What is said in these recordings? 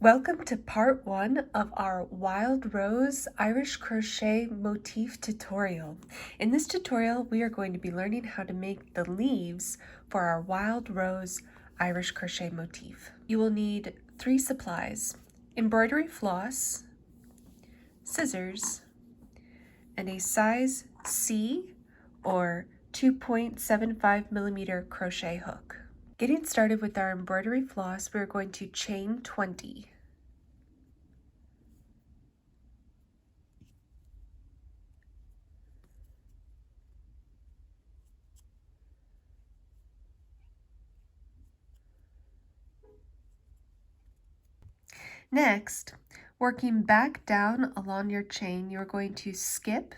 Welcome to part 1 of our Wild Rose Irish Crochet motif tutorial. In this tutorial, we are going to be learning how to make the leaves for our Wild Rose Irish Crochet motif. You will need 3 supplies: embroidery floss, scissors, and a size C or 2.75 millimeter crochet hook. Getting started with our embroidery floss, we're going to chain 20. Next, working back down along your chain, you're going to skip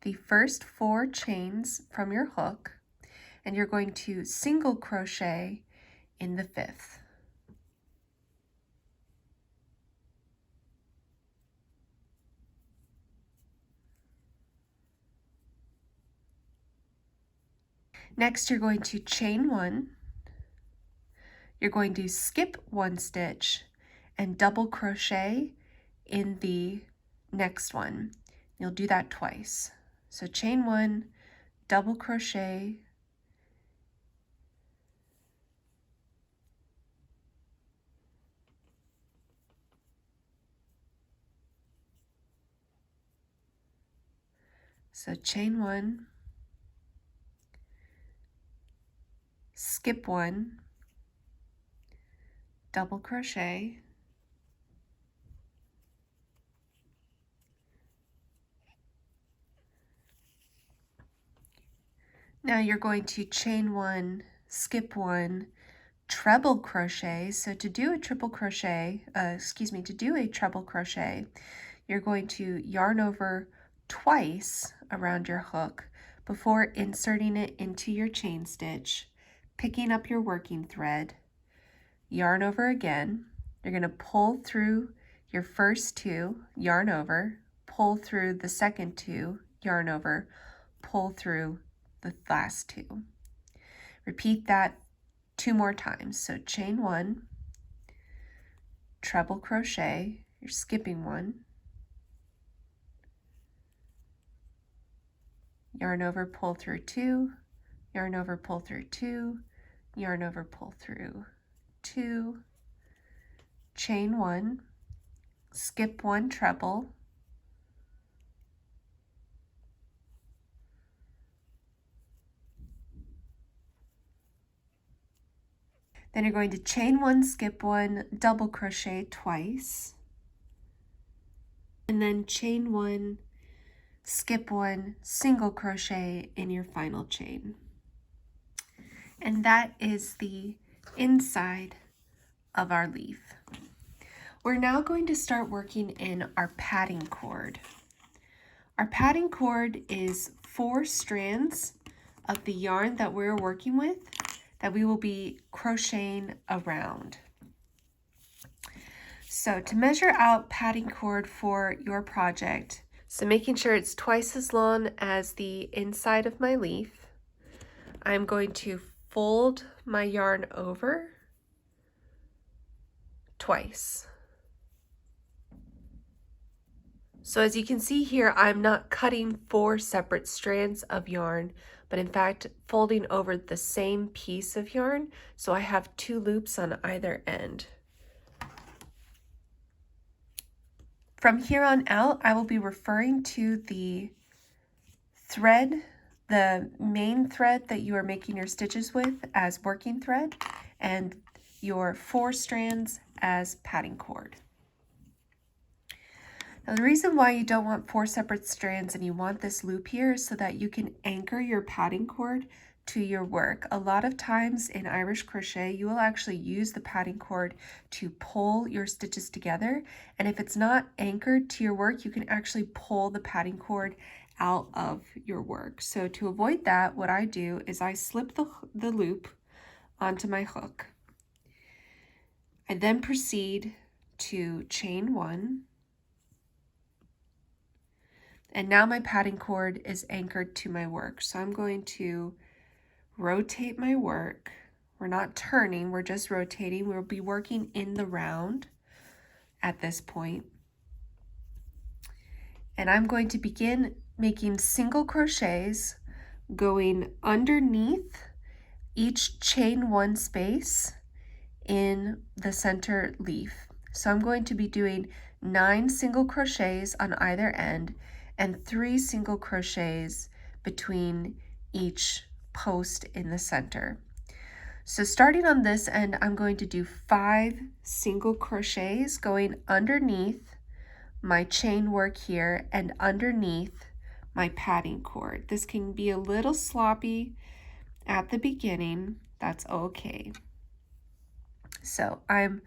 the first 4 chains from your hook, and you're going to single crochet in the 5th. Next, you're going to chain 1, you're going to skip 1 stitch and double crochet in the next one. You'll do that twice. So chain 1, double crochet, so chain 1, skip 1, double crochet, now you're going to chain 1, skip 1, treble crochet. So to do a treble crochet, you're going to yarn over twice around your hook before inserting it into your chain stitch, picking up your working thread, yarn over again. You're going to pull through your first 2, yarn over, pull through the second 2, yarn over, pull through the last 2. Repeat that 2 more times. So chain 1, treble crochet, you're skipping 1, yarn over, pull through 2, yarn over, pull through 2, yarn over, pull through 2, chain 1, skip 1 treble, then you're going to chain 1, skip 1, double crochet twice, and then chain 1, skip 1, single crochet in your final chain. And that is the inside of our leaf. We're now going to start working in our padding cord. Our padding cord is 4 strands of the yarn that we're working with that we will be crocheting around. So to measure out padding cord for your project, so making sure it's twice as long as the inside of my leaf, I'm going to fold my yarn over twice. So as you can see here, I'm not cutting 4 separate strands of yarn, but in fact folding over the same piece of yarn, so I have 2 loops on either end. From here on out, I will be referring to the thread, the main thread that you are making your stitches with, as working thread, and your 4 strands as padding cord. Now the reason why you don't want 4 separate strands and you want this loop here is so that you can anchor your padding cord to your work. A lot of times in Irish crochet, you will actually use the padding cord to pull your stitches together, and if it's not anchored to your work, you can actually pull the padding cord out of your work. So to avoid that, what I do is I slip the loop onto my hook. I then proceed to chain 1, and now my padding cord is anchored to my work. So I'm going to rotate my work. We're not turning, we're just rotating. We'll be working in the round. at this point. And I'm going to begin making single crochets going underneath each chain one space in the center leaf. So I'm going to be doing 9 single crochets on either end and 3 single crochets between each post in the center. So starting on this end, I'm going to do 5 single crochets going underneath my chain work here and underneath my padding cord. This can be a little sloppy at the beginning. That's okay. So I'm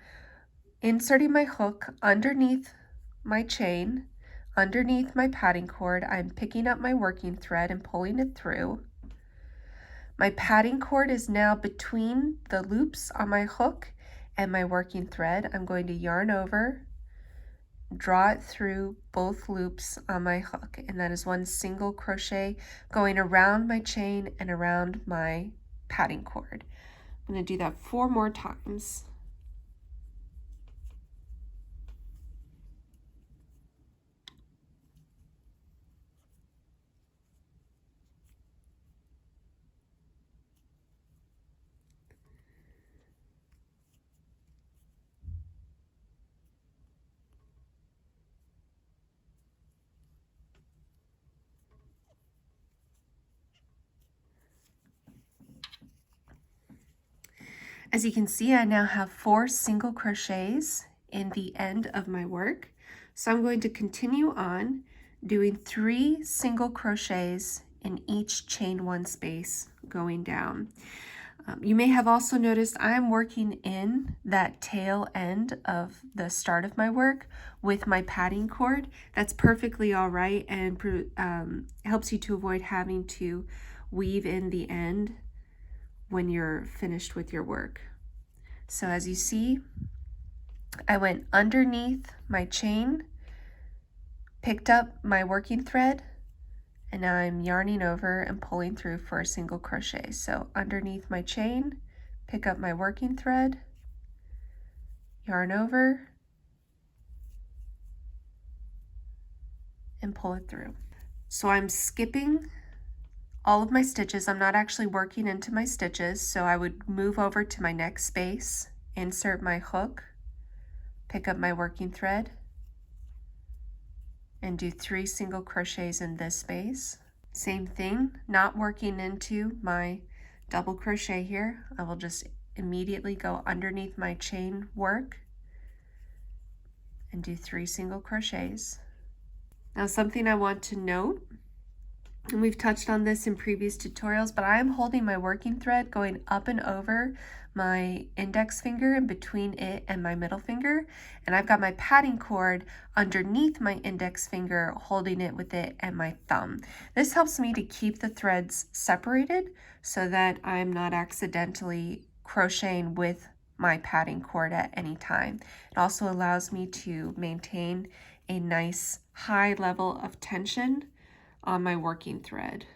inserting my hook underneath my chain, underneath my padding cord. I'm picking up my working thread and pulling it through. My padding cord is now between the loops on my hook and my working thread. I'm going to yarn over, draw it through both loops on my hook, and that is 1 single crochet going around my chain and around my padding cord. I'm going to do that 4 more times. As you can see, I now have 4 single crochets in the end of my work. So I'm going to continue on doing 3 single crochets in each chain 1 space going down. You may have also noticed I'm working in that tail end of the start of my work with my padding cord. That's perfectly all right and helps you to avoid having to weave in the end when you're finished with your work. So as you see, I went underneath my chain, picked up my working thread, and now I'm yarning over and pulling through for a single crochet. So underneath my chain, pick up my working thread, yarn over, and pull it through. So I'm skipping all of my stitches. I'm not actually working into my stitches, so I would move over to my next space, insert my hook, pick up my working thread, and do 3 single crochets in this space. Same thing, not working into my double crochet here. I will just immediately go underneath my chain work and do 3 single crochets. Now something I want to note, and we've touched on this in previous tutorials, but I am holding my working thread going up and over my index finger and between it and my middle finger, and I've got my padding cord underneath my index finger holding it with it and my thumb. This helps me to keep the threads separated so that I'm not accidentally crocheting with my padding cord at any time. It also allows me to maintain a nice high level of tension on my working thread.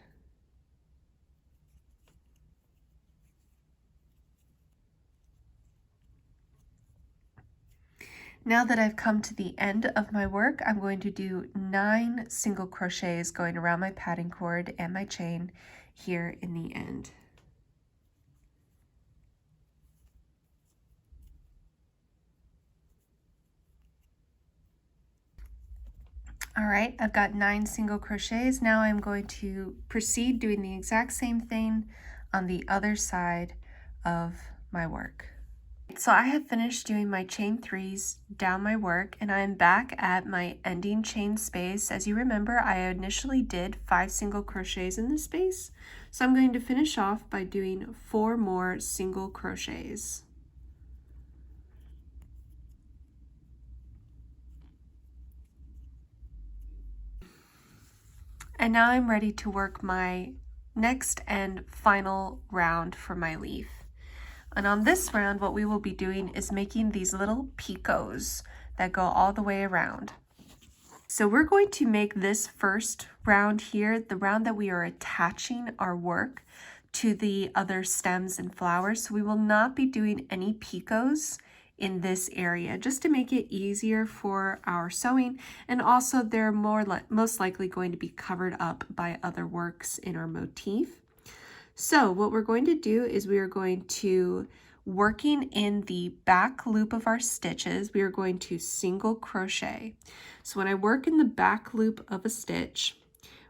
Now that I've come to the end of my work, I'm going to do 9 single crochets going around my padding cord and my chain here in the end. All right, I've got 9 single crochets. Now I'm going to proceed doing the exact same thing on the other side of my work. So I have finished doing my chain 3s down my work, and I'm back at my ending chain space. As you remember, I initially did 5 single crochets in this space. So I'm going to finish off by doing 4 more single crochets. And now I'm ready to work my next and final round for my leaf. And on this round, what we will be doing is making these little picots that go all the way around. So we're going to make this first round here, the round that we are attaching our work to the other stems and flowers. So we will not be doing any picots in this area just to make it easier for our sewing, and also they're most likely going to be covered up by other works in our motif. So what we're going to do is we are going to, working in the back loop of our stitches, we are going to single crochet. So when I work in the back loop of a stitch,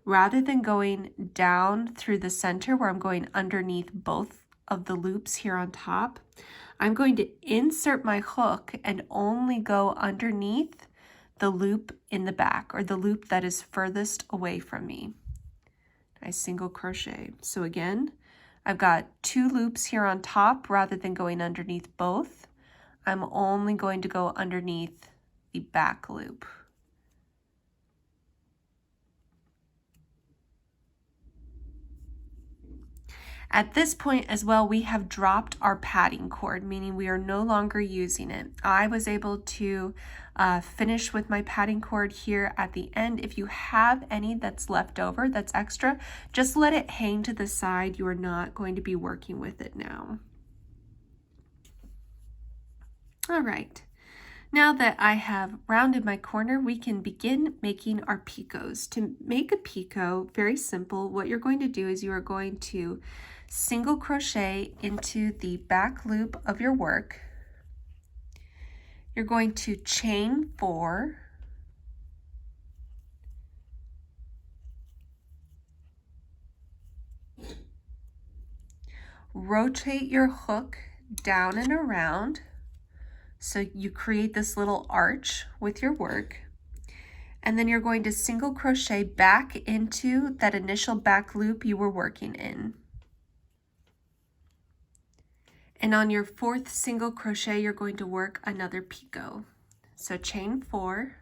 rather than going down through the center where I'm going underneath both of the loops here on top, I'm going to insert my hook and only go underneath the loop in the back, or the loop that is furthest away from me. I single crochet. So again, I've got 2 loops here on top. Rather than going underneath both, I'm only going to go underneath the back loop. At this point as well, we have dropped our padding cord, meaning we are no longer using it. I was able to finish with my padding cord here at the end. If you have any that's left over, that's extra, just let it hang to the side. You are not going to be working with it now. All right. Now that I have rounded my corner, we can begin making our picots. To make a picot, very simple, what you're going to do is you are going to single crochet into the back loop of your work. You're going to chain 4, rotate your hook down and around, so you create this little arch with your work, and then you're going to single crochet back into that initial back loop you were working in. And on your 4th single crochet, you're going to work another picot. So chain 4,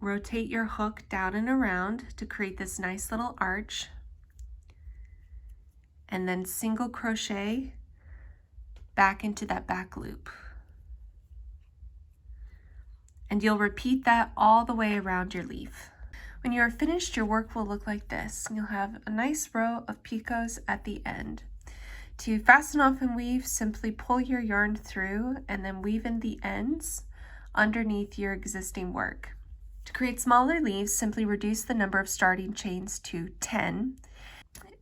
rotate your hook down and around to create this nice little arch, and then single crochet back into that back loop. And you'll repeat that all the way around your leaf. When you are finished, your work will look like this. You'll have a nice row of picots at the end. To fasten off and weave, simply pull your yarn through and then weave in the ends underneath your existing work. To create smaller leaves, simply reduce the number of starting chains to 10.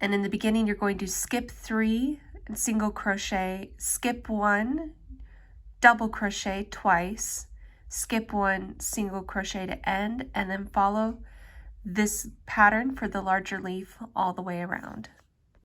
And in the beginning, you're going to skip 3 and single crochet, skip 1, double crochet twice, skip 1, single crochet to end, and then follow this pattern for the larger leaf all the way around.